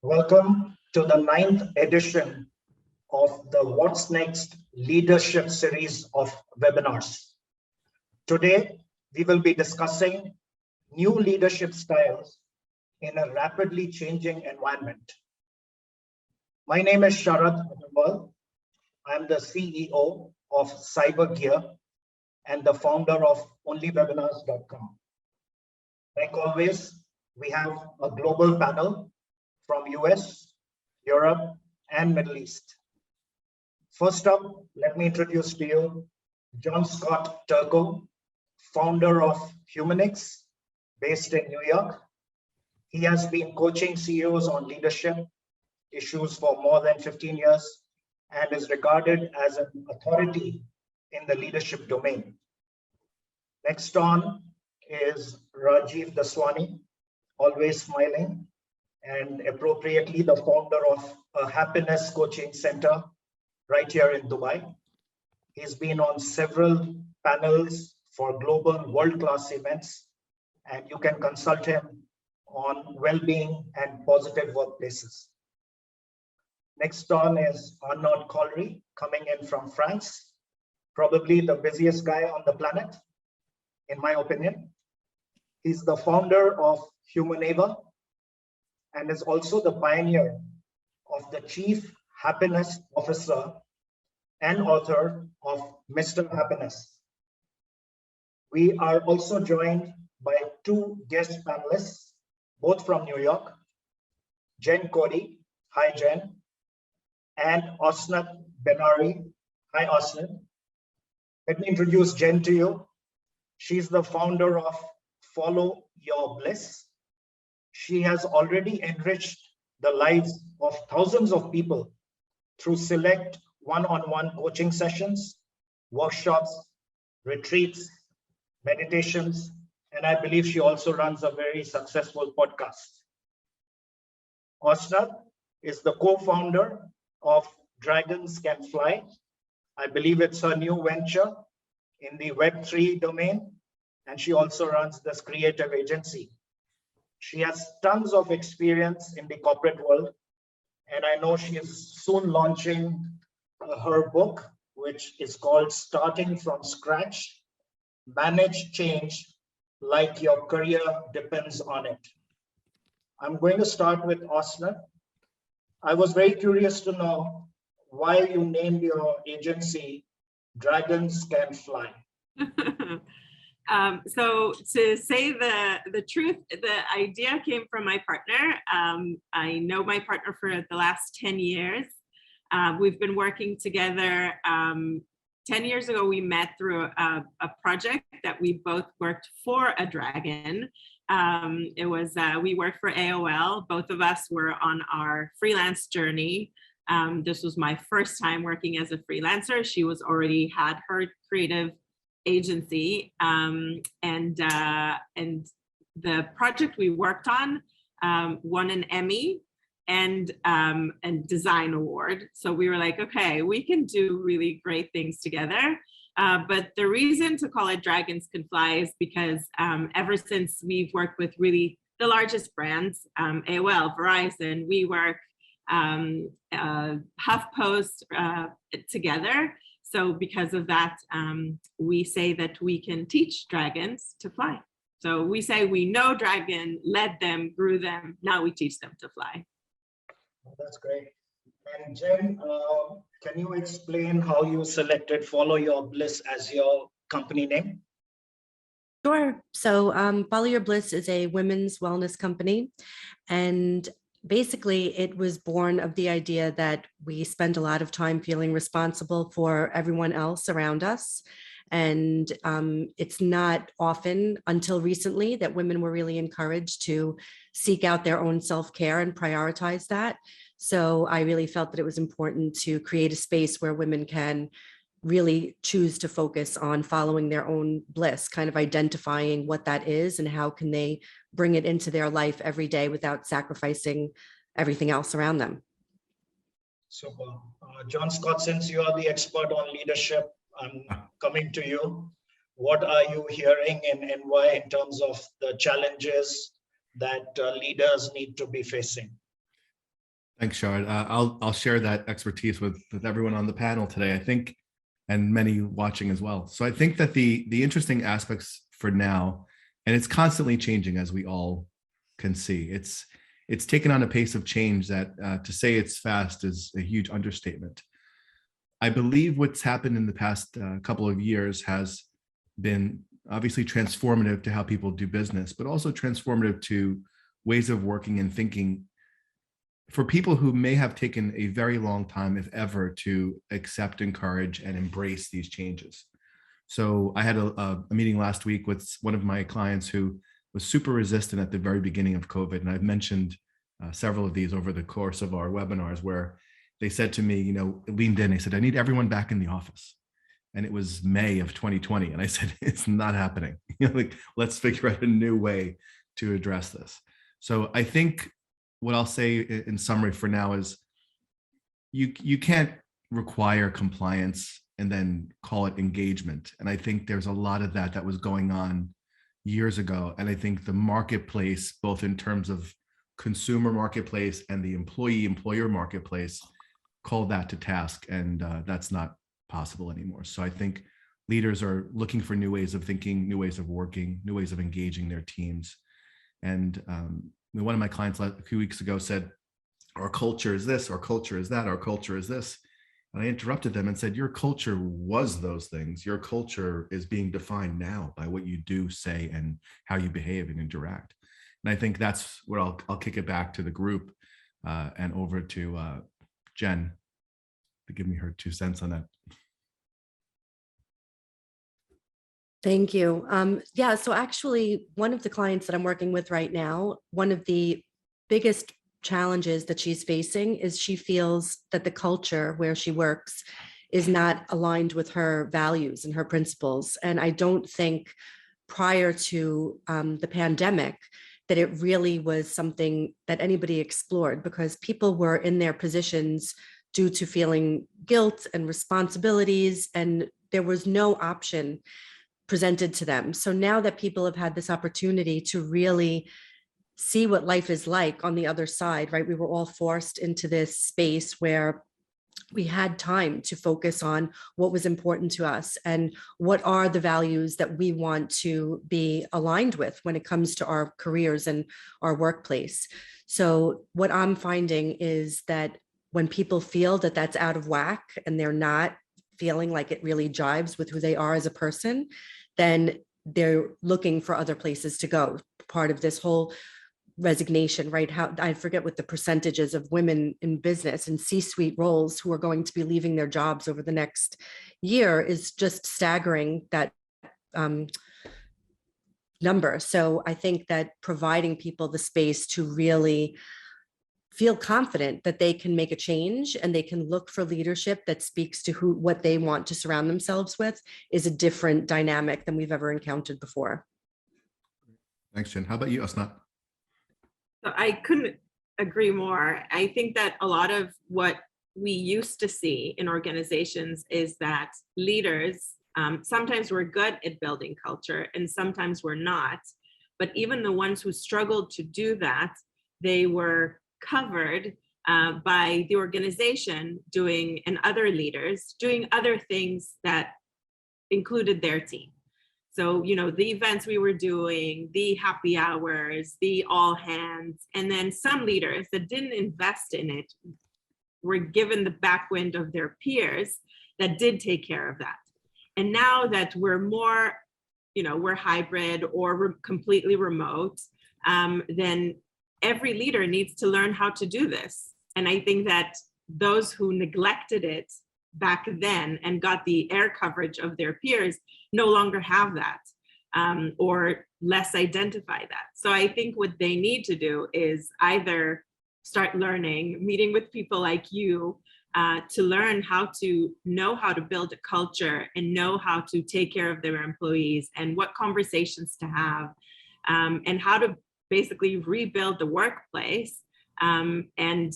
Welcome to the 9th edition of the What's Next Leadership series of webinars. Today, we will be discussing new leadership styles in a rapidly changing environment. My name is Sharad Agarwal. I'm the CEO of CyberGear and the founder of onlywebinars.com. Like always, we have a global panel from US, Europe, and Middle East. First up, let me introduce to you John Scott Turco, founder of Humanix, based in New York. He has been coaching CEOs on leadership issues for more than 15 years and is regarded as an authority in the leadership domain. Next on is Rajeev Daswani, always smiling, and appropriately the founder of a happiness coaching center right here in Dubai. He's been on several panels for global world-class events, and you can consult him on well-being and positive workplaces. Next on is Arnaud Collery, coming in from France, probably the busiest guy on the planet, in my opinion. He's the founder of Humaneva and is also the pioneer of the Chief Happiness Officer and author of Mr. Happiness. We are also joined by two guest panelists, both from New York, Jenn Cody, hi Jenn, and Osnat Benari, hi Osnat. Let me introduce Jenn to you. She's the founder of Follow Your Bliss. She has already enriched the lives of thousands of people through select one-on-one coaching sessions, workshops, retreats, meditations, and I believe she also runs a very successful podcast. Osnat is the co-founder of Dragons Can Fly. I believe it's her new venture in the Web3 domain, and she also runs this creative agency. She has tons of experience in the corporate world, and I know she is soon launching her book, which is called Starting from Scratch, Manage Change Like Your Career Depends on It. I'm going to start with Osnat. I was very curious to know why you named your agency Dragons Can Fly. So to say the truth, the idea came from my partner. I know my partner for the last 10 years. We've been working together. 10 years ago, we met through a project that we both worked for a dragon. We worked for AOL. Both of us were on our freelance journey. This was my first time working as a freelancer. She already had her creative agency, and the project we worked on won an Emmy and design award. So we were like, okay, we can do really great things together. But the reason to call it Dragons Can Fly is because ever since we've worked with really the largest brands, AOL, Verizon, WeWork, HuffPost together. So because of that, we say that we can teach dragons to fly. So we say we know dragon, led them, grew them, now we teach them to fly. That's great. And Jenn, can you explain how you selected Follow Your Bliss as your company name? Sure. So Follow Your Bliss is a women's wellness company, and basically, it was born of the idea that we spend a lot of time feeling responsible for everyone else around us. And it's not often until recently that women were really encouraged to seek out their own self-care and prioritize that. So I really felt that it was important to create a space where women can really choose to focus on following their own bliss, kind of identifying what that is and how can they bring it into their life every day without sacrificing everything else around them. Super. John Scott, since you are the expert on leadership, I'm coming to you. What are you hearing and why in terms of the challenges that leaders need to be facing? Thanks, Sharad. I'll share that expertise with everyone on the panel today, I think, and many watching as well. So I think that the interesting aspects for now, and it's constantly changing as we all can see. It's taken on a pace of change that to say it's fast is a huge understatement. I believe what's happened in the past couple of years has been obviously transformative to how people do business, but also transformative to ways of working and thinking for people who may have taken a very long time, if ever, to accept, encourage, and embrace these changes. So I had a meeting last week with one of my clients who was super resistant at the very beginning of COVID. And I've mentioned several of these over the course of our webinars where they said to me, leaned in, they said, I need everyone back in the office. And it was May of 2020. And I said, it's not happening. Let's figure out a new way to address this. So I think what I'll say in summary for now is you can't require compliance and then call it engagement. And I think there's a lot of that was going on years ago. And I think the marketplace, both in terms of consumer marketplace and the employer marketplace, called that to task. And that's not possible anymore. So I think leaders are looking for new ways of thinking, new ways of working, new ways of engaging their teams. And one of my clients a few weeks ago said, our culture is this, our culture is that, our culture is this. And I interrupted them and said, your culture was those things. Your culture is being defined now by what you do, say, and how you behave and interact. And I think that's where I'll kick it back to the group and over to Jenn to give me her 2 cents on that. Thank you. Yeah, so actually, one of the clients that I'm working with right now, one of the biggest challenges that she's facing is she feels that the culture where she works is not aligned with her values and her principles. And I don't think prior to the pandemic that it really was something that anybody explored, because people were in their positions due to feeling guilt and responsibilities, and there was no option presented to them. So now that people have had this opportunity to really see what life is like on the other side, right? We were all forced into this space where we had time to focus on what was important to us and what are the values that we want to be aligned with when it comes to our careers and our workplace. So what I'm finding is that when people feel that that's out of whack and they're not feeling like it really jives with who they are as a person, then they're looking for other places to go. Part of this whole resignation, right? How I forget what the percentages of women in business and C-suite roles who are going to be leaving their jobs over the next year is just staggering, that number. So I think that providing people the space to really feel confident that they can make a change and they can look for leadership that speaks to what they want to surround themselves with is a different dynamic than we've ever encountered before. Thanks, Jenn. How about you, Asnat? So I couldn't agree more. I think that a lot of what we used to see in organizations is that leaders, sometimes we're good at building culture and sometimes we're not. But even the ones who struggled to do that, they were covered by the organization and other leaders doing other things that included their team. So, the events we were doing, the happy hours, the all hands, and then some leaders that didn't invest in it were given the backwind of their peers that did take care of that. And now that we're more, we're hybrid or we're completely remote, then every leader needs to learn how to do this. And I think that those who neglected it back then and got the air coverage of their peers no longer have that, or less identify that. So I think what they need to do is either start learning, meeting with people like you, to learn how to know how to build a culture and know how to take care of their employees and what conversations to have, and how to basically rebuild the workplace. And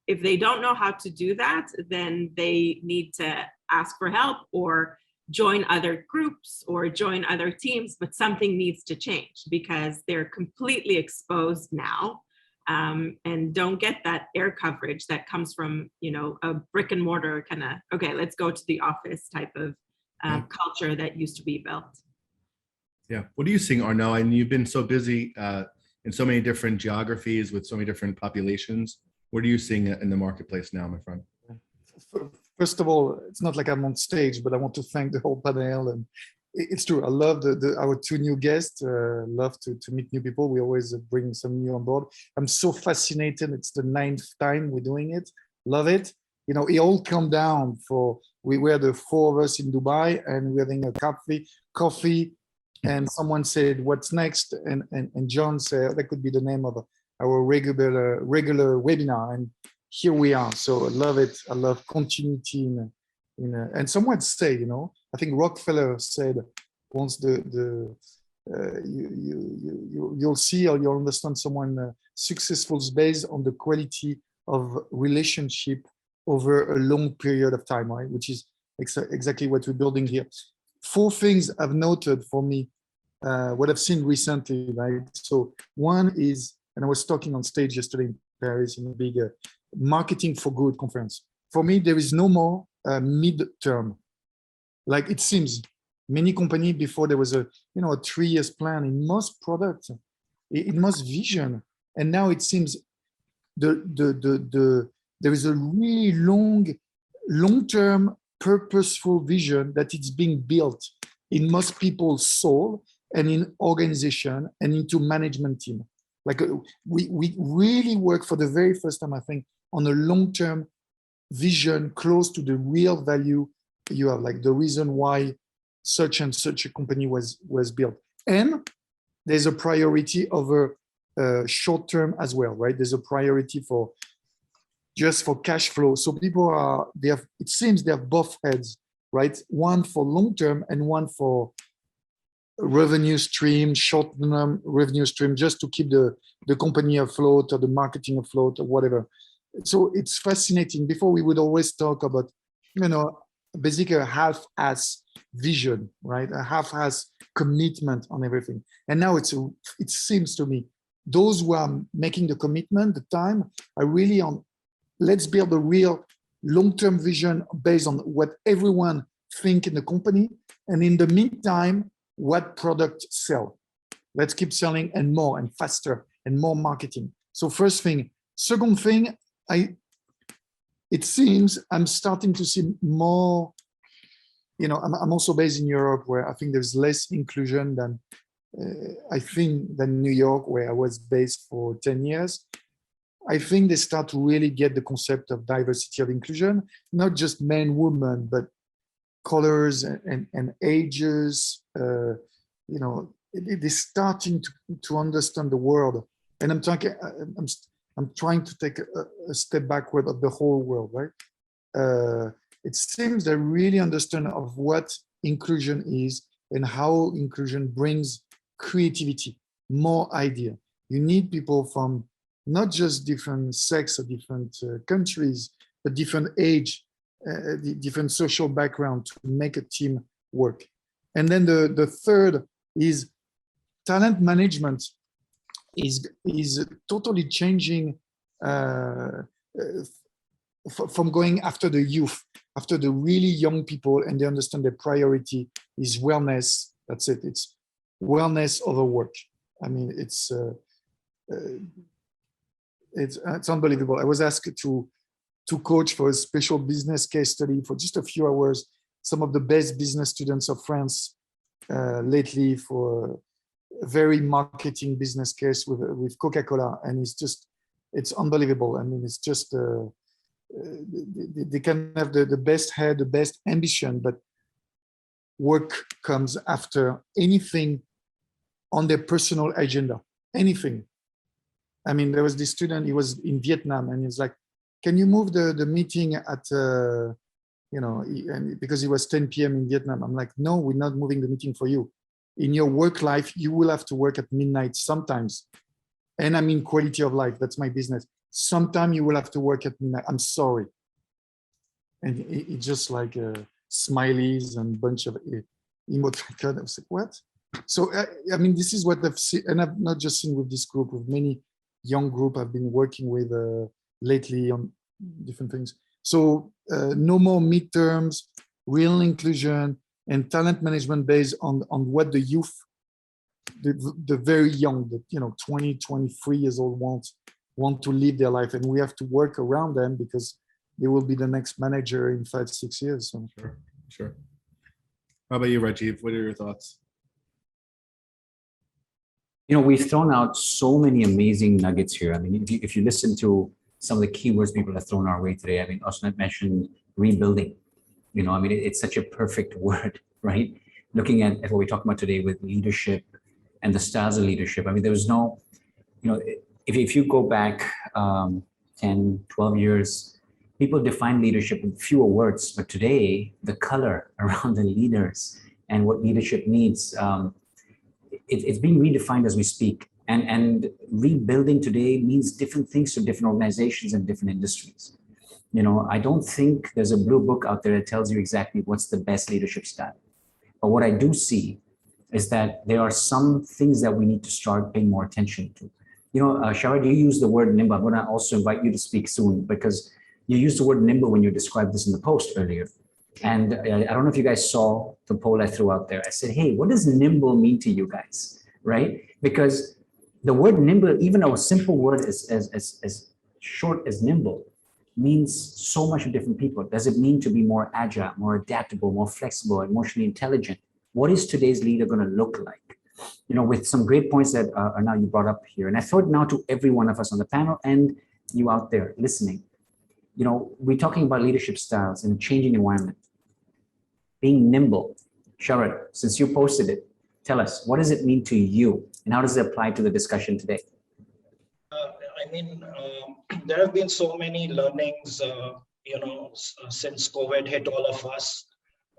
if they don't know how to do that, then they need to ask for help or join other groups or join other teams, but something needs to change because they're completely exposed now. and don't get that air coverage that comes from, you know, a brick and mortar kind of, okay, let's go to the office type of culture that used to be built. Yeah. What are you seeing, Arnaud? And you've been so busy in so many different geographies with so many different populations. What are you seeing in the marketplace now, my friend? First of all, it's not like I'm on stage, but I want to thank the whole panel. And it's true. I love our two new guests. Love to meet new people. We always bring some new on board. I'm so fascinated. It's the 9th time we're doing it. Love it. You know, it all come down for, we were the 4 of us in Dubai and we're having a coffee. And someone said, what's next? And John said, that could be the name of our regular webinar. And here we are. So I love it. I love continuity and someone say, you know, I think Rockefeller said once you'll see or you'll understand someone successful is based on the quality of relationship over a long period of time, right? Which is exactly what we're building here. 4 things I've noted for me, what I've seen recently, right? So one is, and I was talking on stage yesterday in Paris in a big marketing for good conference. For me, there is no more mid-term. Like it seems many companies before there was a 3 years plan in most products, in most vision. And now it seems there is a really long-term purposeful vision that it's being built in most people's soul and in organization and into management team. Like we really work for the very first time, I think, on a long-term vision close to the real value you have, like the reason why such and such a company was built. And there's a priority over short-term as well, right? There's a priority for just for cash flow. So people it seems they have both heads, right? One for long-term and one for revenue stream, short-term revenue stream, just to keep the company afloat or the marketing afloat or whatever. So it's fascinating. Before we would always talk about, basically a half-ass vision, right? A half-ass commitment on everything. And now it seems to me, those who are making the commitment, the time, are really on, let's build a real long-term vision based on what everyone think in the company. And in the meantime, what product sell. Let's keep selling and more and faster and more marketing. So first thing. Second thing, it seems I'm starting to see more, I'm also based in Europe where I think there's less inclusion than New York, where I was based for 10 years. I think they start to really get the concept of diversity of inclusion, not just men, women, but colors and ages. They're starting to understand the world. And I'm trying to take a step backward of the whole world, right? It seems they really understand of what inclusion is and how inclusion brings creativity, more idea. You need people from not just different sex or different countries, but different age, different social background to make a team work. And then the third is talent management is totally changing from going after the youth, after the really young people, and they understand their priority is wellness. That's it. It's wellness over work. I mean, it's unbelievable. I was asked to coach for a special business case study for just a few hours, some of the best business students of France lately for a very marketing business case with Coca-Cola. And it's unbelievable. I mean, it's just, they can have the best head, the best ambition, but work comes after anything on their personal agenda, anything. I mean, there was this student, he was in Vietnam, and he's like, can you move the meeting at, and because it was 10 p.m. in Vietnam. I'm like, no, we're not moving the meeting for you. In your work life, you will have to work at midnight sometimes. And I mean, quality of life, that's my business. Sometime you will have to work at midnight. I'm sorry. And it just like smileys and bunch of emoticons. I was like, what? So, I mean, this is what I've seen, and I've not just seen with this group, with many young group I've been working with lately on different things. So no more midterms, real inclusion, and talent management based on what the youth, the very young, the 20, 23 years old want to live their life, and we have to work around them because they will be the next manager in 5-6 years. So. Sure. How about you, Rajeev? What are your thoughts? We've thrown out so many amazing nuggets here. I mean, if you listen to some of the keywords people have thrown our way today, I mean, Osnat mentioned rebuilding. I mean, it's such a perfect word, right? Looking at what we're talking about today with leadership and the styles of leadership. I mean, there was no, if you go back 10, 12 years, people define leadership in fewer words, but today the color around the leaders and what leadership needs, it's being redefined as we speak. And rebuilding today means different things to different organizations and different industries. I don't think there's a blue book out there that tells you exactly what's the best leadership style. But what I do see is that there are some things that we need to start paying more attention to. Sharad, you used the word nimble. I'm going to also invite you to speak soon because you used the word nimble when you described this in the post earlier. And I don't know if you guys saw the poll I threw out there. I said, hey, what does nimble mean to you guys, right? Because the word nimble, even a simple word as short as nimble, means so much to different people. Does it mean to be more agile, more adaptable, more flexible, emotionally intelligent? What is today's leader going to look like? With some great points that are now you brought up here. And I thought now to every one of us on the panel and you out there listening, we're talking about leadership styles in a changing environment. Being nimble. Sharad, since you posted it, tell us, what does it mean to you and how does it apply to the discussion today? There have been so many learnings, since COVID hit all of us.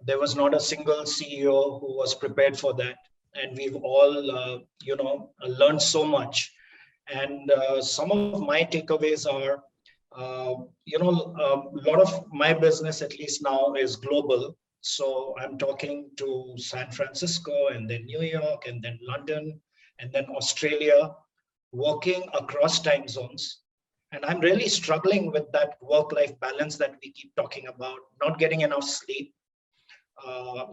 There was not a single CEO who was prepared for that. And we've all, learned so much. And some of my takeaways are, a lot of my business, at least now, is global. So I'm talking to San Francisco and then New York and then London and then Australia, working across time zones. And I'm really struggling with that work-life balance that we keep talking about, not getting enough sleep,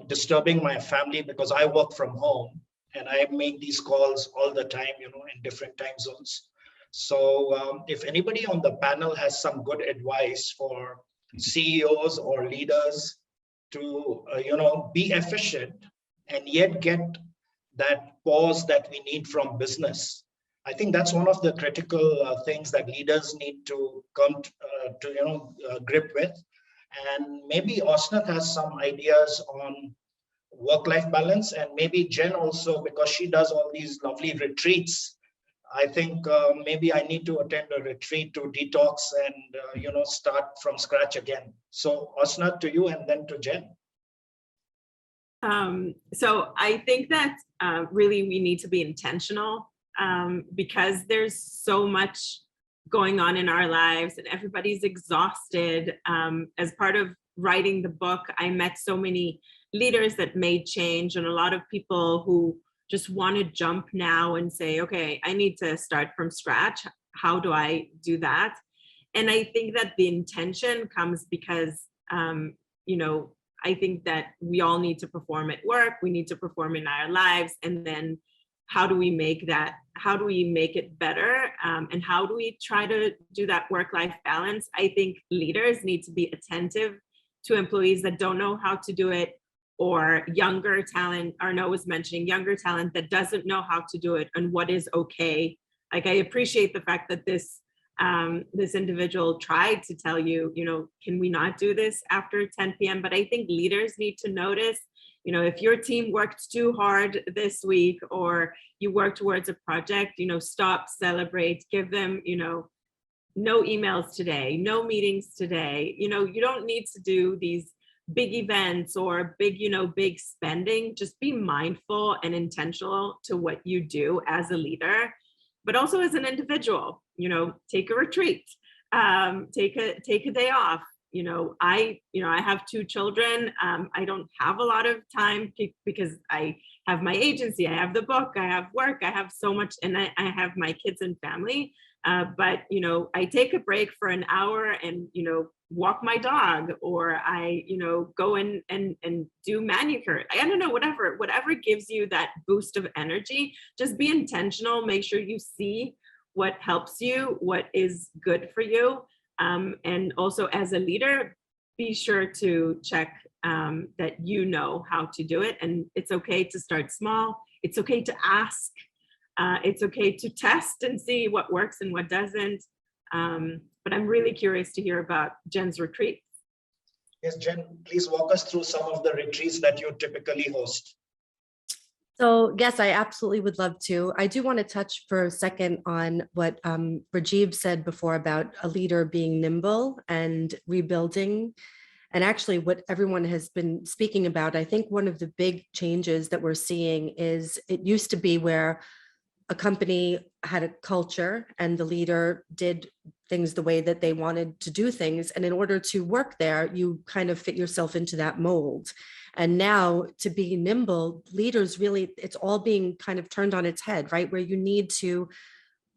disturbing my family because I work from home and I make these calls all the time, in different time zones. So if anybody on the panel has some good advice for CEOs or leaders to, be efficient and yet get that pause that we need from business, I think that's one of the critical things that leaders need to come to grip with. And maybe Osnat has some ideas on work-life balance, and maybe Jenn also, because she does all these lovely retreats. I think maybe I need to attend a retreat to detox and start from scratch again. So Osnat, to you, and then to Jenn. So I think that really we need to be intentional because there's so much going on in our lives and everybody's exhausted. As part of writing the book, I met so many leaders that made change and a lot of people who just want to jump now and say, okay, I need to start from scratch. How do I do that? And I think that the intention comes because, I think that we all need to perform at work. We need to perform in our lives. And then how do we make it better? And how do we try to do that work-life balance? I think leaders need to be attentive to employees that don't know how to do it, or younger talent. Arnaud was mentioning younger talent that doesn't know how to do it and what is okay. Like, I appreciate the fact that this individual tried to tell you, can we not do this after 10 p.m.? But I think leaders need to notice, if your team worked too hard this week or you work towards a project, stop, celebrate, give them, no emails today, no meetings today. You don't need to do these big events or big spending. Just be mindful and intentional to what you do as a leader, but also as an individual. Take a retreat, take a day off. I have 2 children. I don't have a lot of time because I have my agency, I have the book, I have work, I have so much, and I have my kids and family. But, you know, I take a break for an hour and, you know, walk my dog, or I, you know, go in and do manicure. I don't know, whatever gives you that boost of energy. Just be intentional. Make sure you see what helps you, what is good for you. And also as a leader, be sure to check that you know how to do it. And it's okay to start small. It's okay to ask. It's okay to test and see what works and what doesn't. But I'm really curious to hear about Jenn's retreat. Yes, Jenn, please walk us through some of the retreats that you typically host. So yes, I absolutely would love to. I do want to touch for a second on what Rajeev said before about a leader being nimble and rebuilding. And actually what everyone has been speaking about, I think one of the big changes that we're seeing is it used to be where a company had a culture and the leader did things the way that they wanted to do things. And in order to work there, you kind of fit yourself into that mold. And now to be nimble, leaders really, it's all being kind of turned on its head, right? Where you need to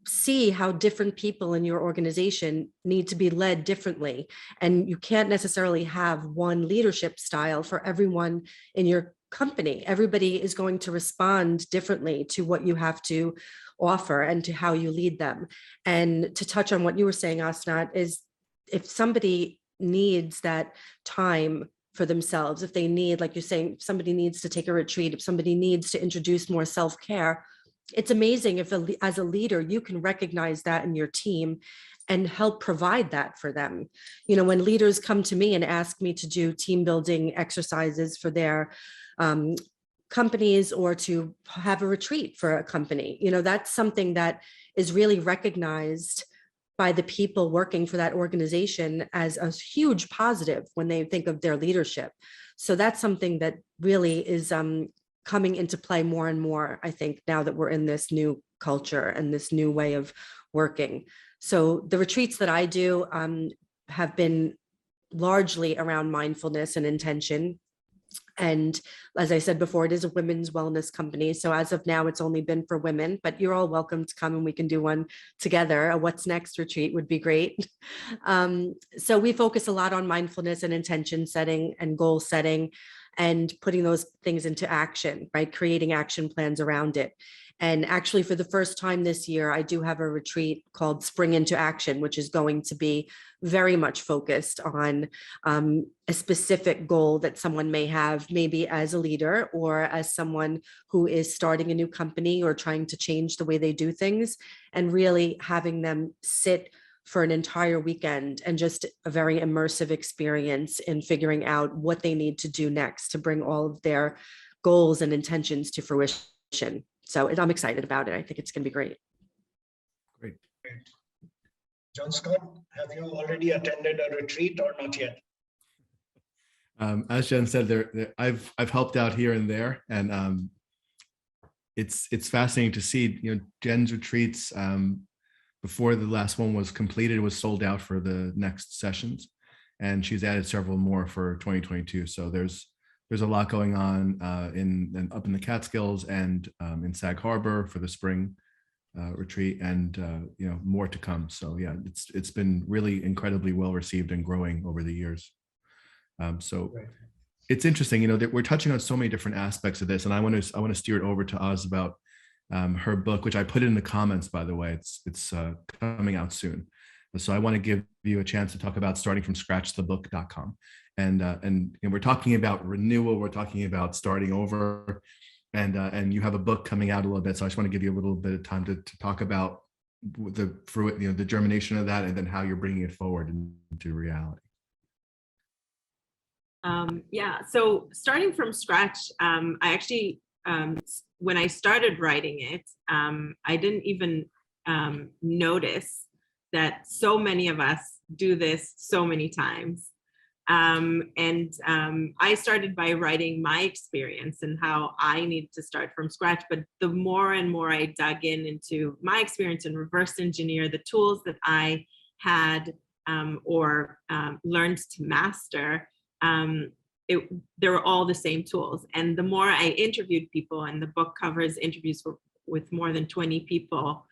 see how different people in your organization need to be led differently. And you can't necessarily have one leadership style for everyone in your company. Everybody is going to respond differently to what you have to offer and to how you lead them. And to touch on what you were saying, Asnat, is if somebody needs that time for themselves, if they need, like you're saying, somebody needs to take a retreat, if somebody needs to introduce more self-care, it's amazing if as a leader, you can recognize that in your team and help provide that for them. You know, when leaders come to me and ask me to do team building exercises for their companies or to have a retreat for a company, you know, that's something that is really recognized by the people working for that organization as a huge positive when they think of their leadership. So that's something that really is coming into play more and more, I think, now that we're in this new culture and this new way of working. So the retreats that I do have been largely around mindfulness and intention. And as I said before, it is a women's wellness company. So as of now, it's only been for women, but you're all welcome to come and we can do one together. A What's Next retreat would be great. So we focus a lot on mindfulness and intention setting and goal setting and putting those things into action, right? Creating action plans around it. And actually for the first time this year, I do have a retreat called Spring into Action, which is going to be very much focused on a specific goal that someone may have, maybe as a leader or as someone who is starting a new company or trying to change the way they do things, and really having them sit for an entire weekend and just a very immersive experience in figuring out what they need to do next to bring all of their goals and intentions to fruition. So I'm excited about it. I think it's going to be great. Great. John Scott, have you already attended a retreat or not yet? As Jenn said, I've helped out here and there, and it's fascinating to see. You know, Jenn's retreats before the last one was completed, it was sold out for the next sessions, and she's added several more for 2022. So there's a lot going on up in the Catskills and in Sag Harbor for the spring retreat, and you know, more to come. So yeah, it's been really incredibly well received and growing over the years. So it's interesting, you know, that we're touching on so many different aspects of this, and I want to steer it over to Oz about her book, which I put in the comments, by the way. It's coming out soon. So I want to give you a chance to talk about Startingfromscratchthebook.c. And we're talking about renewal, we're talking about starting over, and you have a book coming out a little bit. So I just want to give you a little bit of time to talk about the germination of that, and then how you're bringing it forward into reality. Yeah, so starting from scratch, I actually, when I started writing it, I didn't even notice that so many of us do this so many times. I started by writing my experience and how I needed to start from scratch. But the more and more I dug into my experience and reverse engineer the tools that I had or learned to master, they were all the same tools. And the more I interviewed people, and the book covers interviews with more than 20 people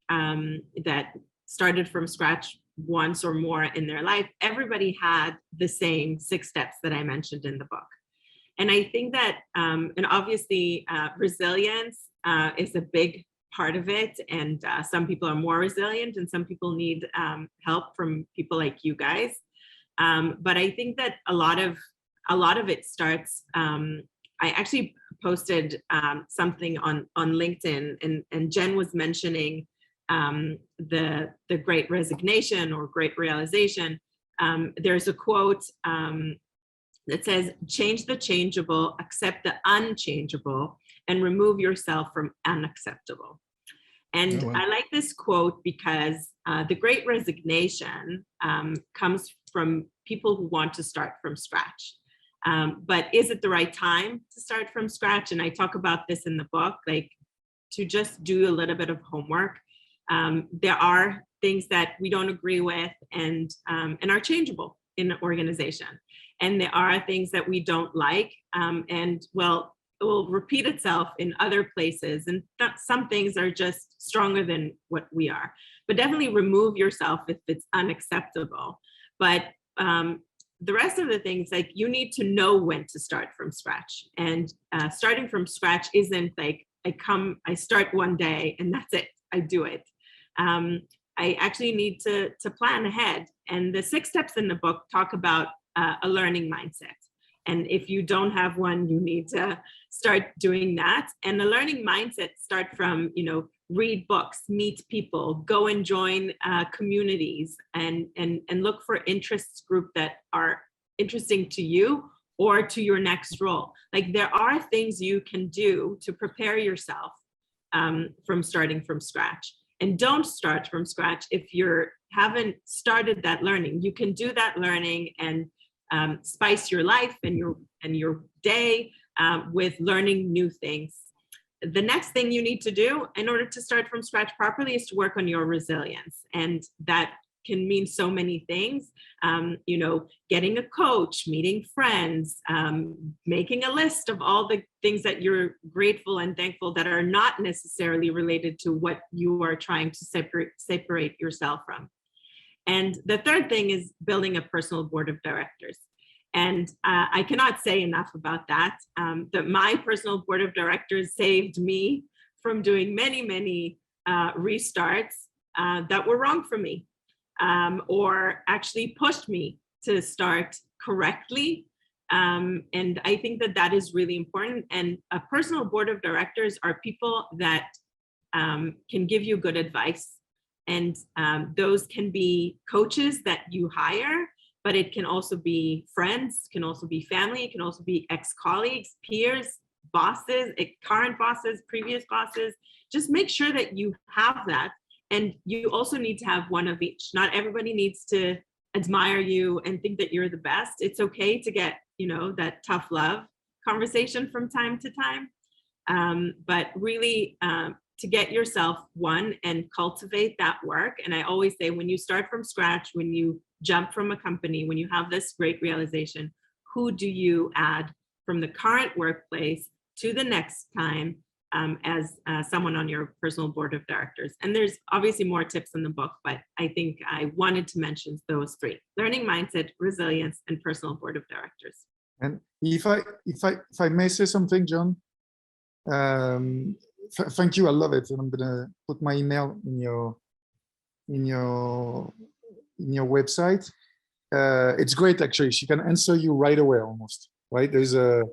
that started from scratch once or more in their life, everybody had the same 6 steps that I mentioned in the book. And I think that, and obviously resilience is a big part of it. And some people are more resilient and some people need help from people like you guys. But I think that a lot of it starts, I actually posted something on LinkedIn, and Jenn was mentioning the great resignation or great realization. There's a quote that says, change the changeable, accept the unchangeable, and remove yourself from unacceptable. And Oh, wow. I like this quote because the great resignation comes from people who want to start from scratch. But is it the right time to start from scratch? And I talk about this in the book, like to just do a little bit of homework. There are things that we don't agree with and are changeable in an organization. And there are things that we don't like, and well, it will repeat itself in other places. And some things are just stronger than what we are. But definitely remove yourself if it's unacceptable. But the rest of the things, like you need to know when to start from scratch. And starting from scratch isn't like I start one day and that's it, I do it. I actually need to plan ahead. And the 6 steps in the book talk about a learning mindset. And if you don't have one, you need to start doing that. And the learning mindset start from, read books, meet people, go and join communities, and look for interests group that are interesting to you or to your next role. Like there are things you can do to prepare yourself from starting from scratch. And don't start from scratch if you haven't started that learning. You can do that learning and spice your life and your day with learning new things. The next thing you need to do in order to start from scratch properly is to work on your resilience. And that can mean so many things, getting a coach, meeting friends, making a list of all the things that you're grateful and thankful that are not necessarily related to what you are trying to separate yourself from. And the third thing is building a personal board of directors. And I cannot say enough about that, that my personal board of directors saved me from doing many, many restarts that were wrong for me, or actually pushed me to start correctly. And I think that that is really important. And a personal board of directors are people that can give you good advice. And those can be coaches that you hire, but it can also be friends, can also be family, it can also be ex-colleagues, peers, bosses, current bosses, previous bosses. Just make sure that you have that. And you also need to have one of each. Not everybody needs to admire you and think that you're the best. It's okay to get, that tough love conversation from time to time. But really, to get yourself one and cultivate that work. And I always say, when you start from scratch, when you jump from a company, when you have this great realization, who do you add from the current workplace to the next time as someone on your personal board of directors? And there's obviously more tips in the book, but I think I wanted to mention those 3: learning mindset, resilience, and personal board of directors. And if I may say something, John, thank you. I love it, and I'm gonna put my email in your website. It's great, actually. She can answer you right away, almost. Right? There's a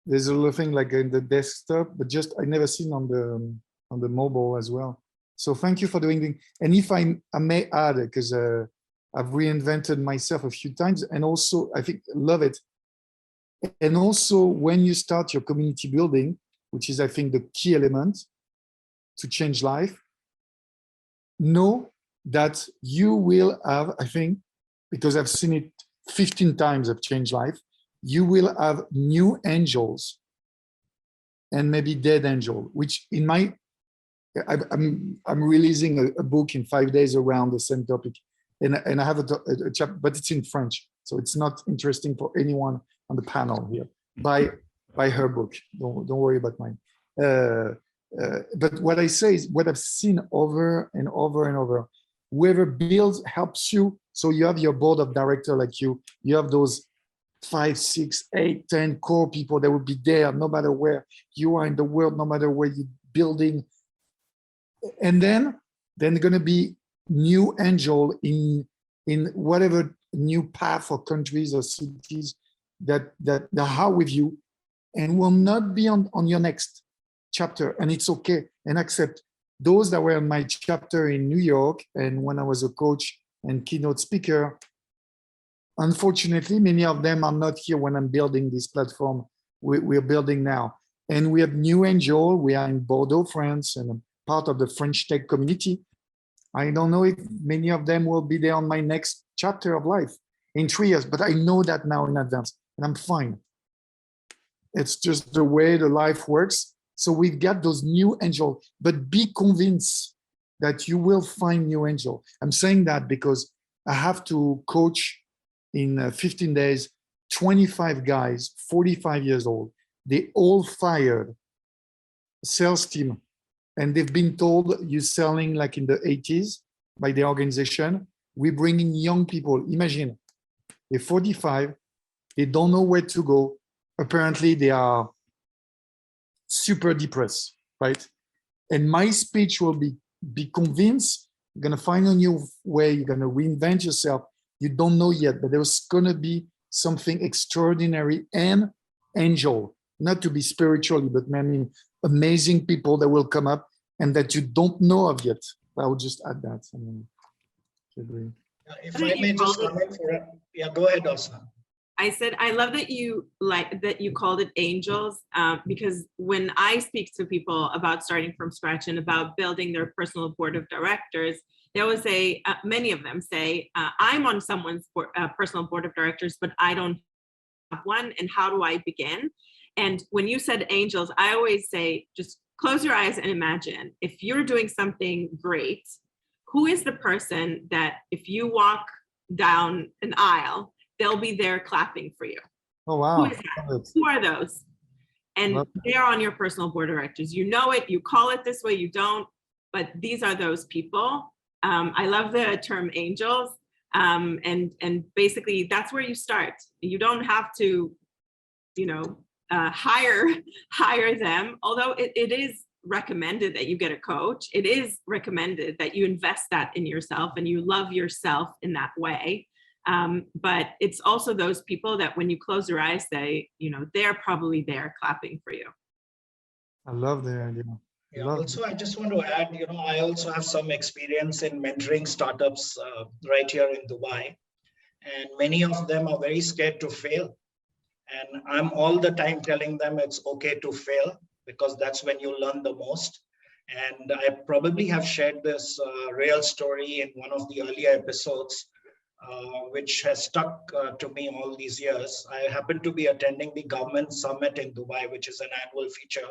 little thing like in the desktop, but just I never seen on the mobile as well. So thank you for doing it. And if I may add, because I've reinvented myself a few times, and also I think love it. And also when you start your community building, which is I think the key element to change life, know that you will have, I think, because I've seen it 15 times, I've changed life, you will have new angels and maybe dead angel, which in my, I'm releasing a book in 5 days around the same topic. And I have a chapter, but it's in French. So it's not interesting for anyone on the panel here. By her book, don't worry about mine. But what I say is what I've seen over and over and over whoever builds helps you. So you have your board of director like you have those 5, 6, 8, 10 core people that will be there no matter where you are in the world, no matter where you're building. And then there's going to be new angel in whatever new path or countries or cities that are with you and will not be on your next chapter. And it's okay, and accept those that were on my chapter in New York and when I was a coach and keynote speaker. Unfortunately, many of them are not here when I'm building this platform we're building now. And we have new angel. We are in Bordeaux, France, and I'm part of the French tech community. I don't know if many of them will be there on my next chapter of life in 3 years, but I know that now in advance, and I'm fine. It's just the way the life works. So we've got those new angels, but be convinced that you will find new angel. I'm saying that because I have to coach in 15 days, 25 guys, 45 years old. They all fired sales team. And they've been told you're selling like in the 80s by the organization. We bring in young people. Imagine they're 45, they don't know where to go. Apparently they are super depressed, right? And my speech will be convinced, you're gonna find a new way, you're gonna reinvent yourself. You don't know yet, but there's gonna be something extraordinary and angel, not to be spiritually, but I mean, amazing people that will come up and that you don't know of yet. I would just add that. I mean, I agree. If I may just comment for it. Yeah, go ahead, Osman. I said, I love that you called it angels, because when I speak to people about starting from scratch and about building their personal board of directors, they always say, many of them say, I'm on someone's personal board of directors, but I don't have one. And how do I begin? And when you said angels, I always say, just close your eyes and imagine if you're doing something great, who is the person that if you walk down an aisle, they'll be there clapping for you? Oh, wow. Who is that? Who are those? And they're on your personal board of directors. You know it, you call it this way, you don't, but these are those people. I love the term angels. And basically that's where you start. You don't have to, hire them, although it is recommended that you get a coach. It is recommended that you invest that in yourself and you love yourself in that way. But it's also those people that when you close your eyes, they're probably there clapping for you. I love the idea. Yeah, also, I just want to add, I also have some experience in mentoring startups right here in Dubai, and many of them are very scared to fail. And I'm all the time telling them it's okay to fail because that's when you learn the most. And I probably have shared this real story in one of the earlier episodes, which has stuck to me all these years. I happened to be attending the government summit in Dubai, which is an annual feature.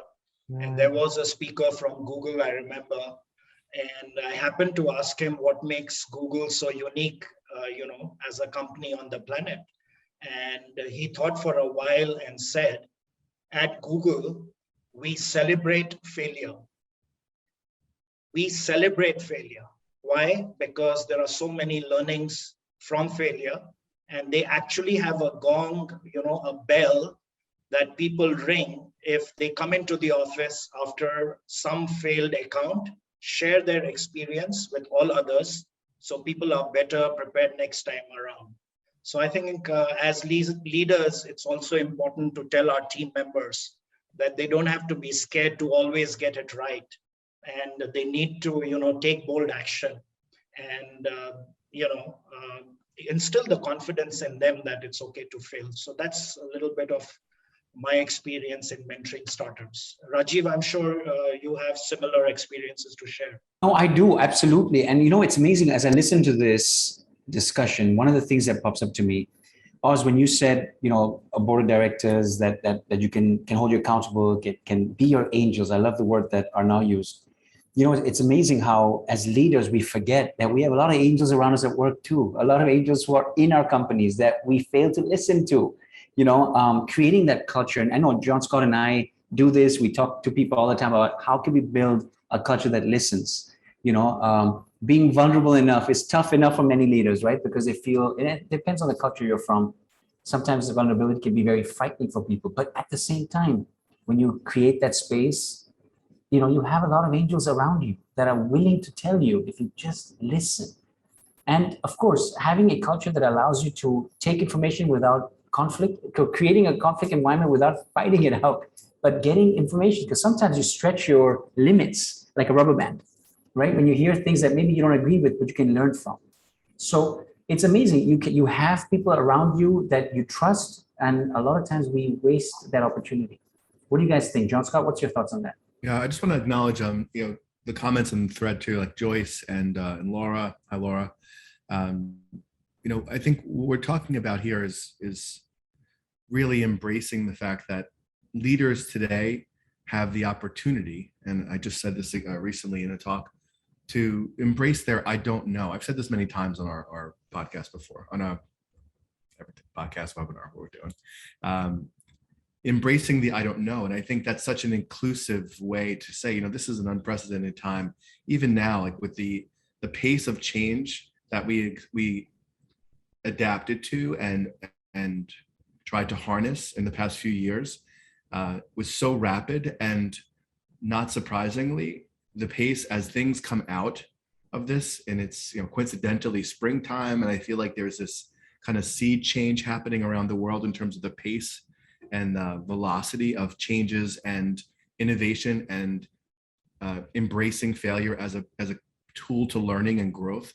And there was a speaker from Google, I remember, and I happened to ask him what makes Google so unique, as a company on the planet. And he thought for a while and said, at Google, we celebrate failure. We celebrate failure. Why? Because there are so many learnings from failure, and they actually have a gong, a bell that people ring if they come into the office after some failed account, share their experience with all others, so people are better prepared next time around. So I think as leaders, it's also important to tell our team members that they don't have to be scared to always get it right, and they need to, take bold action and, instill the confidence in them that it's okay to fail. So that's a little bit of my experience in mentoring startups. Rajeev, I'm sure you have similar experiences to share. No, I do, absolutely. And it's amazing as I listen to this discussion, one of the things that pops up to me, Oz, when you said, a board of directors that you can hold you accountable, can be your angels. I love the word that are now used. It's amazing how as leaders, we forget that we have a lot of angels around us at work too. A lot of angels who are in our companies that we fail to listen to, creating that culture. And I know John Scott and I do this. We talk to people all the time about how can we build a culture that listens, being vulnerable enough is tough enough for many leaders, right? Because they feel, and it depends on the culture you're from. Sometimes the vulnerability can be very frightening for people, but at the same time, when you create that space, you know, you have a lot of angels around you that are willing to tell you if you just listen. And of course, having a culture that allows you to take information without conflict, creating a conflict environment without fighting it out, but getting information, because sometimes you stretch your limits like a rubber band, right? When you hear things that maybe you don't agree with, but you can learn from. So it's amazing. You have people around you that you trust, and a lot of times we waste that opportunity. What do you guys think? John Scott, what's your thoughts on that? Yeah, I just want to acknowledge, you know, the comments in the thread too, like Joyce and Laura. Hi, Laura. You know, I think what we're talking about here is really embracing the fact that leaders today have the opportunity, and I just said this recently in a talk, to embrace their I don't know. I've said this many times on our podcast before, on a podcast webinar, what we're doing. Embracing the I don't know. And I think that's such an inclusive way to say, you know, this is an unprecedented time. Even now, like with the pace of change that we adapted to and tried to harness in the past few years was so rapid, and not surprisingly, the pace as things come out of this, and it's, you know, coincidentally springtime, and I feel like there's this kind of seed change happening around the world in terms of the pace and the velocity of changes and innovation, and embracing failure as a tool to learning and growth.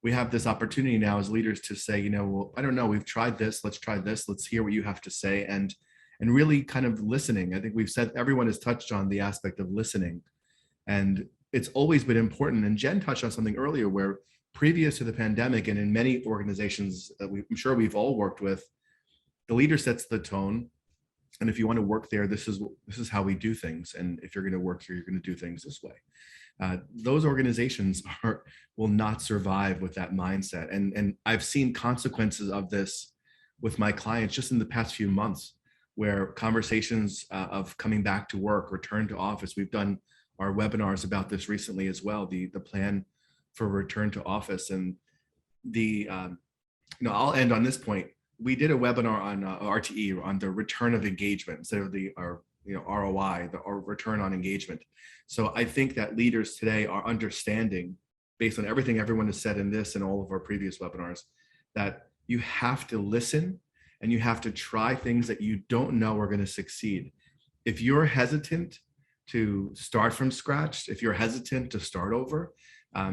We have this opportunity now as leaders to say, you know, well, I don't know, we've tried this, let's try this, let's hear what you have to say, and really kind of listening. I think we've said, everyone has touched on the aspect of listening, and it's always been important. And Jenn touched on something earlier where previous to the pandemic, and in many organizations that I'm sure we've all worked with, the leader sets the tone. And if you want to work there, this is how we do things. And if you're going to work here, you're going to do things this way. Those organizations will not survive with that mindset. And I've seen consequences of this with my clients just in the past few months, where conversations of coming back to work, return to office. We've done our webinars about this recently as well, the plan for return to office. And you know, I'll end on this point. We did a webinar on RTE, on the return of engagement instead of ROI, or return on engagement. So I think that leaders today are understanding, based on everything everyone has said in this and all of our previous webinars, that you have to listen and you have to try things that you don't know are going to succeed. If you're hesitant to start from scratch, if you're hesitant to start over,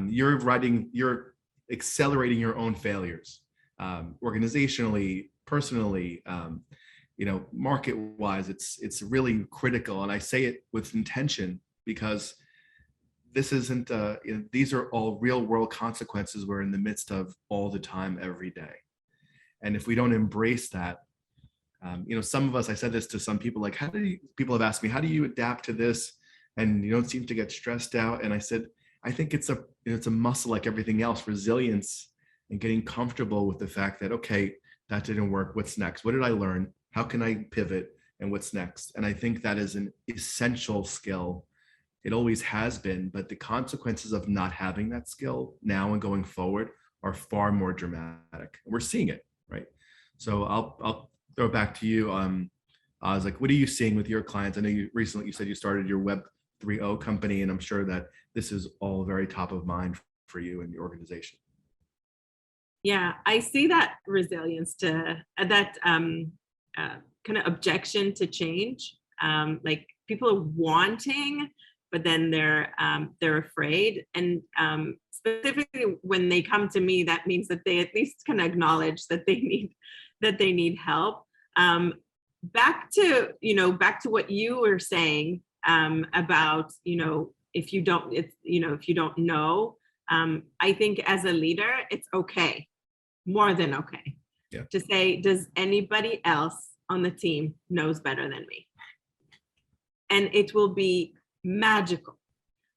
you're accelerating your own failures, organizationally, personally, you know, market-wise. It's really critical, and I say it with intention because this isn't. You know, these are all real-world consequences we're in the midst of all the time, every day, and if we don't embrace that, you know, some of us. I said this to some people, like, people have asked me, how do you adapt to this, and you don't seem to get stressed out? And I said, I think it's a muscle like everything else, resilience, and getting comfortable with the fact that, okay, that didn't work. What's next? What did I learn? How can I pivot? And what's next? And I think that is an essential skill. It always has been, but the consequences of not having that skill now and going forward are far more dramatic. We're seeing it, right? So I'll throw it back to you. I was like, what are you seeing with your clients? I know you said you started your Web 3.0 company, and I'm sure that this is all very top of mind for you and your organization. Yeah, I see that resilience to that kind of objection to change. Like, people are wanting, but then they're afraid. And specifically when they come to me, that means that they at least can acknowledge that they need help. Back to what you were saying about, you know, if you don't know, I think as a leader, it's okay, more than okay, to say, does anybody else on the team knows better than me? And it will be magical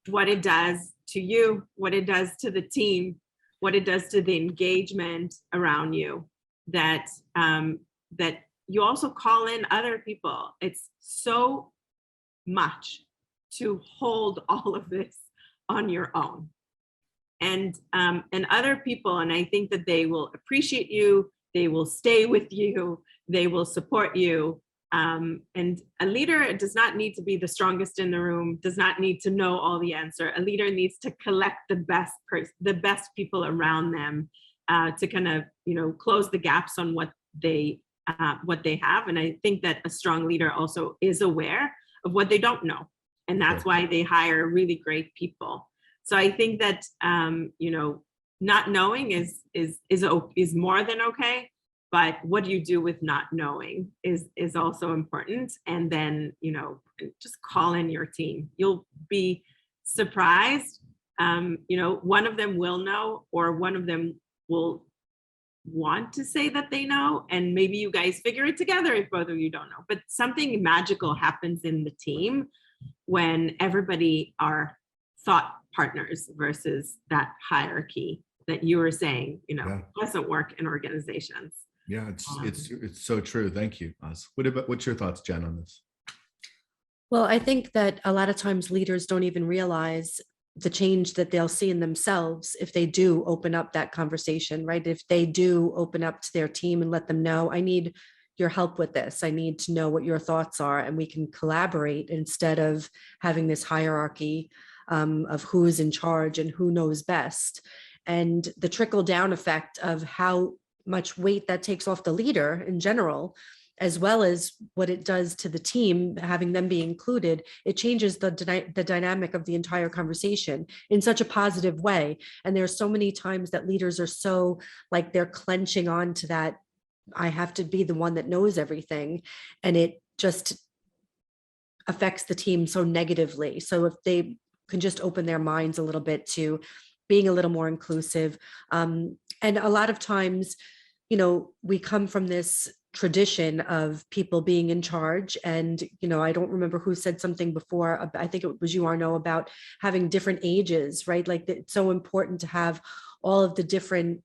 what it does to you, what it does to the team, what it does to the engagement around you, that you also call in other people. It's so much to hold all of this on your own. and other people. And I think that they will appreciate you, they will stay with you, they will support you. And a leader does not need to be the strongest in the room, does not need to know all the answer. A leader needs to collect the best people around them to kind of, close the gaps on what they have. And I think that a strong leader also is aware of what they don't know. And that's why they hire really great people. So I think that, not knowing is more than okay. But what do you do with not knowing is also important. And then, just call in your team. You'll be surprised. One of them will know, or one of them will want to say that they know. And maybe you guys figure it together if both of you don't know. But something magical happens in the team when everybody are thought partners versus that hierarchy that you were saying, doesn't work in organizations. Yeah, it's so true. Thank you, Oz. What's your thoughts, Jen, on this? Well, I think that a lot of times leaders don't even realize the change that they'll see in themselves if they do open up that conversation, right? If they do open up to their team and let them know, I need your help with this. I need to know what your thoughts are, and we can collaborate instead of having this hierarchy of who's in charge and who knows best. And the trickle down effect of how much weight that takes off the leader in general, as well as what it does to the team, having them be included, it changes the dynamic of the entire conversation in such a positive way. And there's so many times that leaders are so like they're clenching on to that, I have to be the one that knows everything. And it just affects the team so negatively. So if they can just open their minds a little bit to being a little more inclusive. And a lot of times, we come from this tradition of people being in charge. And, I don't remember who said something before, I think it was you, Arnaud, about having different ages, right? Like it's so important to have all of the different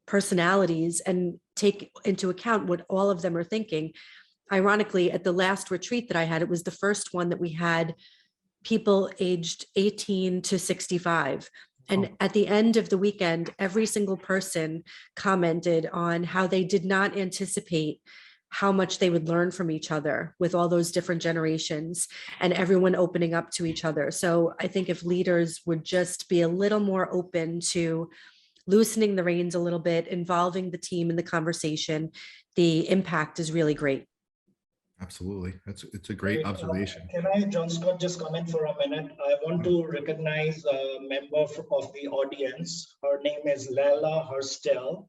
personalities and take into account what all of them are thinking. Ironically, at the last retreat that I had, it was the first one that we had people aged 18 to 65. And at the end of the weekend, every single person commented on how they did not anticipate how much they would learn from each other with all those different generations and everyone opening up to each other. So I think if leaders would just be a little more open to loosening the reins a little bit, involving the team in the conversation, the impact is really great. Absolutely. It's a great observation. Can I, John Scott, just comment for a minute? I want to recognize a member of the audience. Her name is Leia Hurstel.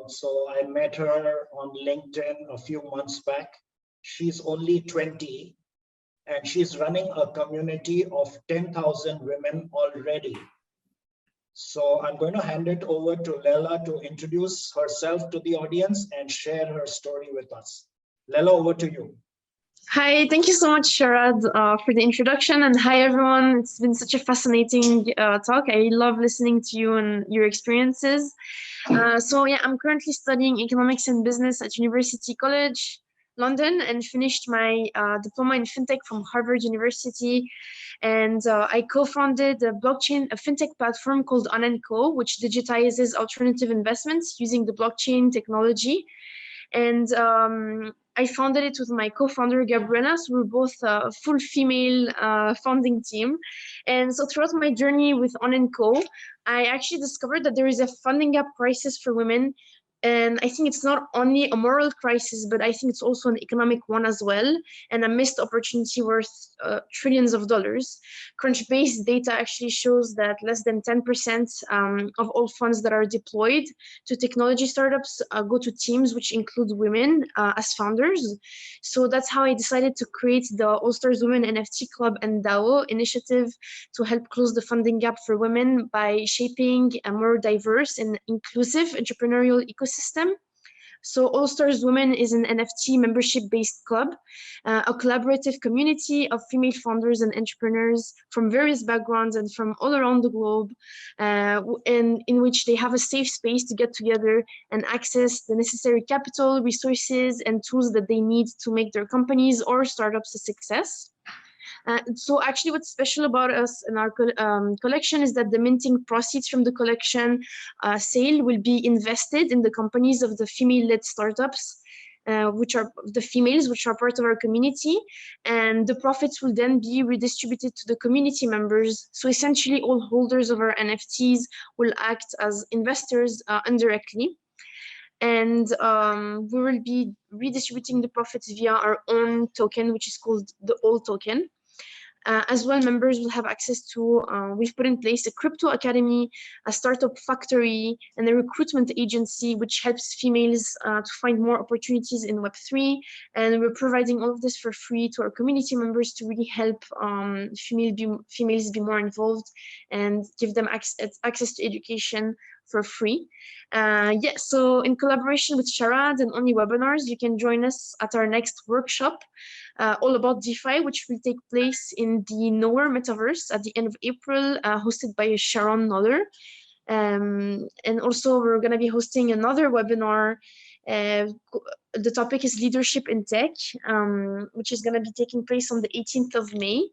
So I met her on LinkedIn a few months back. She's only 20 and she's running a community of 10,000 women already. So I'm going to hand it over to Leia to introduce herself to the audience and share her story with us. Leia, over to you. Hi, thank you so much, Sharad, for the introduction. And hi, everyone. It's been such a fascinating talk. I love listening to you and your experiences. I'm currently studying economics and business at University College London and finished my diploma in fintech from Harvard University. And I co-founded a fintech platform called On & Co, which digitizes alternative investments using the blockchain technology. And I founded it with my co-founder, Gabriela. So we're both a full female founding team. And so throughout my journey with On & Co, I actually discovered that there is a funding gap crisis for women. And I think it's not only a moral crisis, but I think it's also an economic one as well, and a missed opportunity worth trillions of dollars. Crunchbase data actually shows that less than 10% of all funds that are deployed to technology startups go to teams which include women as founders. So that's how I decided to create the All Stars Women NFT Club and DAO initiative to help close the funding gap for women by shaping a more diverse and inclusive entrepreneurial ecosystem. So All Stars Women is an NFT membership-based club, a collaborative community of female founders and entrepreneurs from various backgrounds and from all around the globe, and in which they have a safe space to get together and access the necessary capital, resources, and tools that they need to make their companies or startups a success. So actually what's special about us in our collection is that the minting proceeds from the collection sale will be invested in the companies of the female-led startups, which are the females, which are part of our community, and the profits will then be redistributed to the community members. So essentially all holders of our NFTs will act as investors indirectly. And we will be redistributing the profits via our own token, which is called the All token. As well, members will have access to, we've put in place a crypto academy, a startup factory, and a recruitment agency, which helps females to find more opportunities in Web3. And we're providing all of this for free to our community members to really help females be more involved and give them access to education for free. Yeah, so in collaboration with Sharad and Only Webinars, you can join us at our next workshop all about DeFi, which will take place in the Nowhere metaverse at the end of April, hosted by Sharon Noller. And also we're going to be hosting another webinar. The topic is leadership in tech, which is going to be taking place on the 18th of May.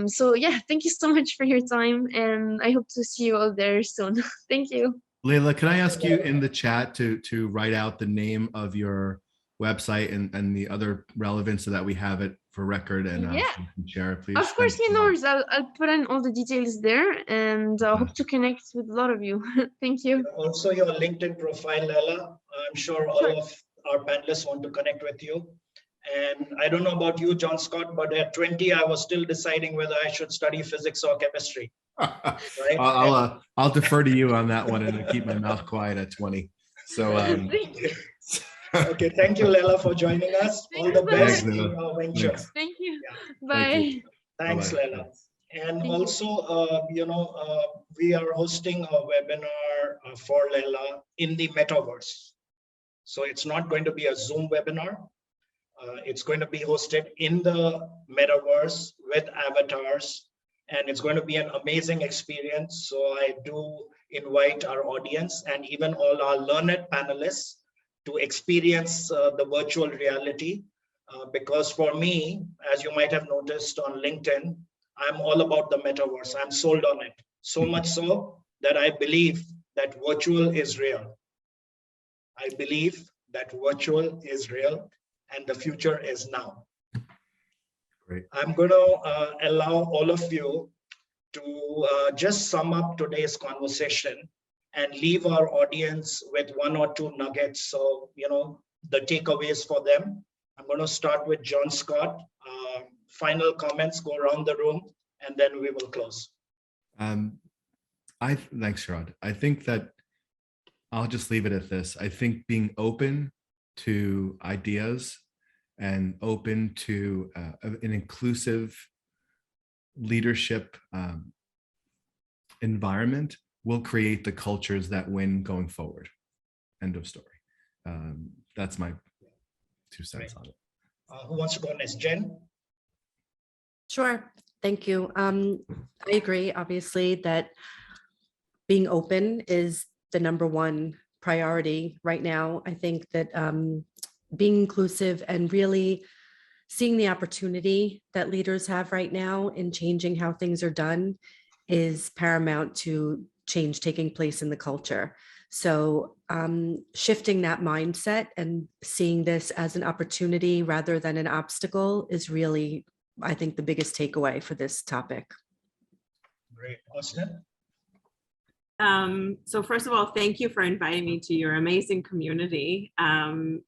So yeah, thank you so much for your time, and I hope to see you all there soon. Thank you. Leila, can I ask you in the chat to write out the name of your website and the other relevance so that we have it for record and Yeah, you can share it, please? of course, you know, I'll put in all the details there, and hope to connect with a lot of you. Thank you. Also, your LinkedIn profile, Leila. I'm sure all of our panelists want to connect with you. And I don't know about you, John Scott, but at 20, I was still deciding whether I should study physics or chemistry. Right? I'll defer to you on that one and keep my mouth quiet at 20. So okay, thank you, Leila, for joining us. All the best in your venture. Thank you. Yeah. Bye. Thank you. Thanks, Bye-bye. Leila. And Thank also, we are hosting a webinar for Leila in the metaverse. So it's not going to be a Zoom webinar. It's going to be hosted in the metaverse with avatars, and it's going to be an amazing experience. So I do invite our audience and even all our learned panelists to experience the virtual reality. Because for me, as you might have noticed on LinkedIn, I'm all about the metaverse. I'm sold on it. So much so that I believe that virtual is real. I believe that virtual is real and the future is now. Great. I'm going to allow all of you to just sum up today's conversation and leave our audience with one or two nuggets. So, the takeaways for them. I'm going to start with John Scott. Final comments, go around the room, and then we will close. Thanks, Sharad. I think that I'll just leave it at this. I think being open to ideas and open to an inclusive leadership environment will create the cultures that win going forward. End of story. That's my 2 cents on it. Who wants to go next? Jenn? Sure. Thank you. I agree, obviously, that being open is the #1 priority right now. I think that being inclusive and really seeing the opportunity that leaders have right now in changing how things are done is paramount to change taking place in the culture. So shifting that mindset and seeing this as an opportunity rather than an obstacle is really, I think, the biggest takeaway for this topic. Great. Austin? So first of all, thank you for inviting me to your amazing community. And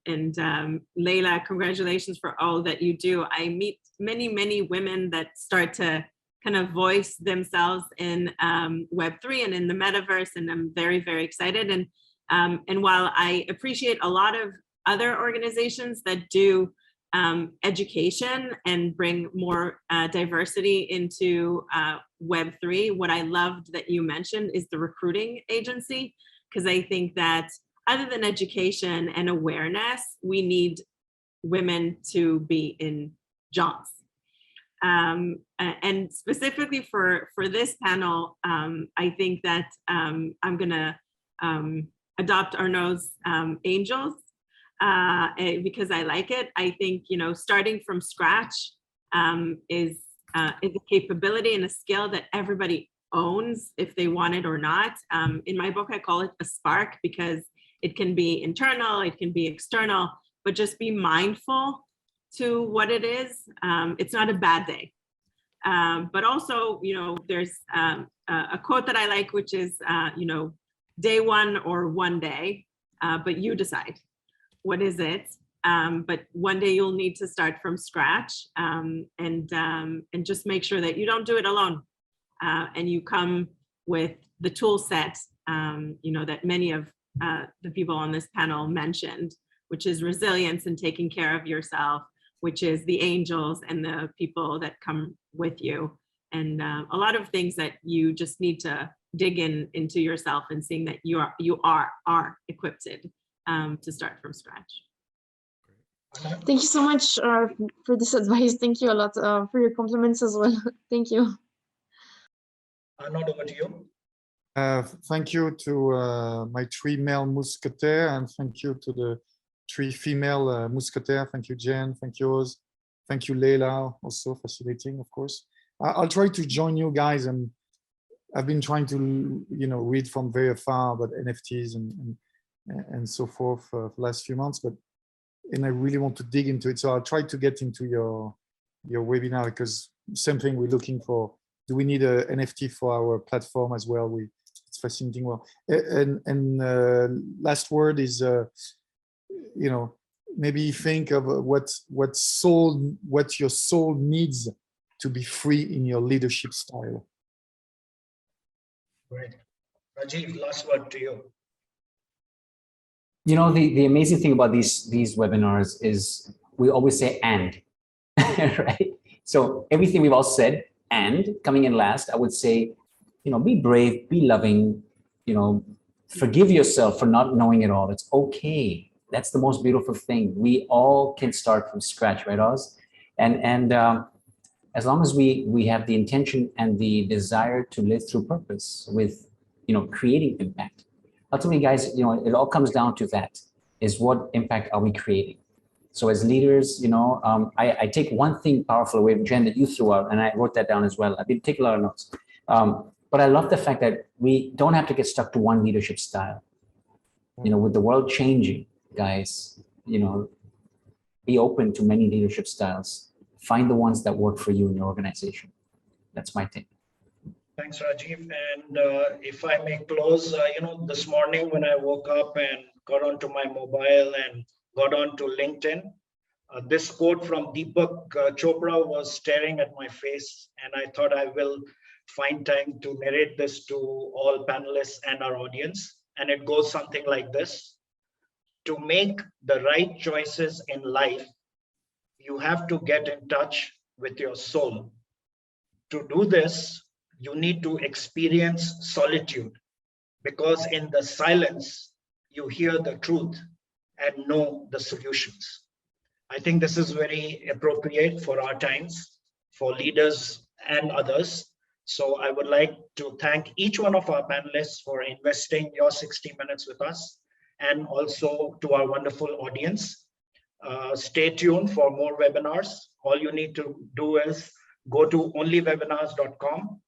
Leila, congratulations for all that you do. I meet many, many women that start to kind of voice themselves in Web3 and in the metaverse, and I'm very, very excited. And while I appreciate a lot of other organizations that do education and bring more diversity into Web3, what I loved that you mentioned is the recruiting agency, because I think that other than education and awareness, we need women to be in jobs. And specifically for this panel, I think that I'm gonna adopt Arnaud's angels because I like it. I think, starting from scratch is is a capability and a skill that everybody owns if they want it or not. In my book, I call it a spark because it can be internal, it can be external, but just be mindful to what it is. It's not a bad day. But also, there's a quote that I like, which is, day one or one day, but you decide. What is it? But one day you'll need to start from scratch, and just make sure that you don't do it alone, and you come with the tool set, that many of the people on this panel mentioned, which is resilience and taking care of yourself, which is the angels and the people that come with you, and a lot of things that you just need to dig into yourself and seeing that you are equipped to start from scratch. Thank you so much for this advice. Thank you a lot for your compliments as well. Thank you. Arnaud, over to you. Thank you to my 3 male mousquetaires, and thank you to the 3 female mousquetaires. Thank you, Jenn. Thank you, Oz. Thank you, Leila. Also fascinating, of course. I'll try to join you guys, and I've been trying to, read from very far about NFTs and so forth for the last few months, and I really want to dig into it. So I'll try to get into your webinar, because same thing we're looking for. Do we need a NFT for our platform as well? It's fascinating. Well, and last word is, maybe think of what your soul needs to be free in your leadership style. Great. Rajeev, last word to you. The amazing thing about these webinars is we always say and, right? So everything we've all said, and coming in last, I would say, be brave, be loving, forgive yourself for not knowing it all. It's okay. That's the most beautiful thing. We all can start from scratch, right, Oz? And as long as we have the intention and the desire to live through purpose with, creating impact. Ultimately, guys, it all comes down to that, is what impact are we creating? So as leaders, I take one thing powerful away, Jenn, that you threw out, and I wrote that down as well. I've been taking a lot of notes. But I love the fact that we don't have to get stuck to one leadership style. With the world changing, guys, be open to many leadership styles. Find the ones that work for you in your organization. That's my take. Thanks, Rajeev. And if I may close, this morning when I woke up and got onto my mobile and got onto LinkedIn, this quote from Deepak Chopra was staring at my face, and I thought I will find time to narrate this to all panelists and our audience. And it goes something like this: to make the right choices in life, you have to get in touch with your soul. To do this, you need to experience solitude, because in the silence, you hear the truth and know the solutions. I think this is very appropriate for our times, for leaders and others. So I would like to thank each one of our panelists for investing your 60 minutes with us, and also to our wonderful audience. Stay tuned for more webinars. All you need to do is go to onlywebinars.com,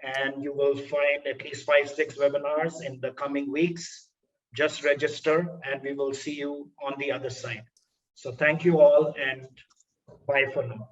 and you will find at least 5-6 webinars in the coming weeks. Just register, and we will see you on the other side. So thank you all, and bye for now.